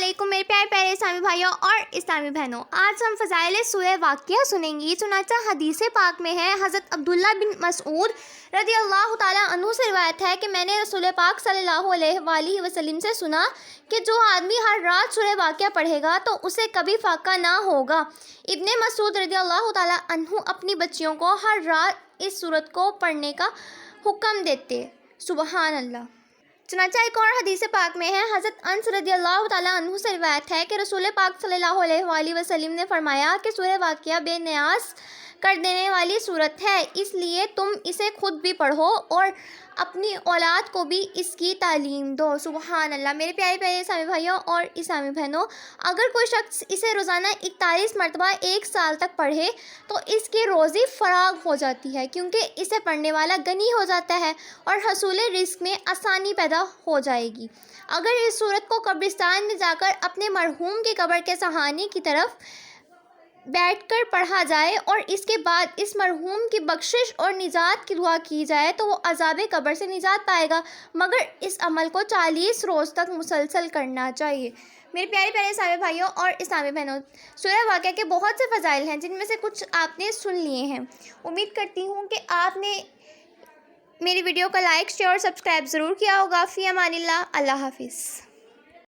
علیکم میرے پیارے پیارے اسلامی بھائیوں اور اسلامی بہنوں، آج ہم فضائل سورہ واقعہ سنیں گی۔ چنانچہ حدیث پاک میں ہے، حضرت عبداللہ بن مسعود رضی اللہ تعالیٰ عنہ سے روایت ہے کہ میں نے رسول پاک صلی اللہ علیہ وآلہ وسلم سے سنا کہ جو آدمی ہر رات سورہ واقعہ پڑھے گا تو اسے کبھی فاقہ نہ ہوگا۔ ابن مسعود رضی اللہ تعالیٰ عنہ اپنی بچیوں کو ہر رات اس سورت کو پڑھنے کا حکم دیتے۔ سبحان اللہ۔ چنانچہ ایک اور حدیث پاک میں ہے، حضرت انس رضی اللہ تعالیٰ عنہ سے روایت ہے کہ رسول پاک صلی اللہ علیہ وآلہ وسلم نے فرمایا کہ سورہ واقعہ بے نیاز کر دینے والی سورت ہے، اس لیے تم اسے خود بھی پڑھو اور اپنی اولاد کو بھی اس کی تعلیم دو۔ سبحان اللہ۔ میرے پیارے پیارے اسلامی بھائیوں اور اسلامی بہنوں، اگر کوئی شخص اسے روزانہ 41 مرتبہ 1 سال تک پڑھے تو اس کی روزی فراغ ہو جاتی ہے، کیونکہ اسے پڑھنے والا غنی ہو جاتا ہے اور حصول رزق میں آسانی پیدا ہو جائے گی۔ اگر اس سورت کو قبرستان میں جا کر اپنے مرحوم کی قبر کے سہانے کی طرف بیٹھ کر پڑھا جائے اور اس کے بعد اس مرحوم کی بخشش اور نجات کی دعا کی جائے تو وہ عذاب قبر سے نجات پائے گا، مگر اس عمل کو 40 روز تک مسلسل کرنا چاہیے۔ میرے پیارے پیارے اسلامی بھائیوں اور اسلامی بہنوں، سورہ واقعہ کے بہت سے فضائل ہیں جن میں سے کچھ آپ نے سن لیے ہیں۔ امید کرتی ہوں کہ آپ نے میری ویڈیو کو لائک، شیئر اور سبسکرائب ضرور کیا ہوگا۔ فی امان اللہ۔ اللہ حافظ۔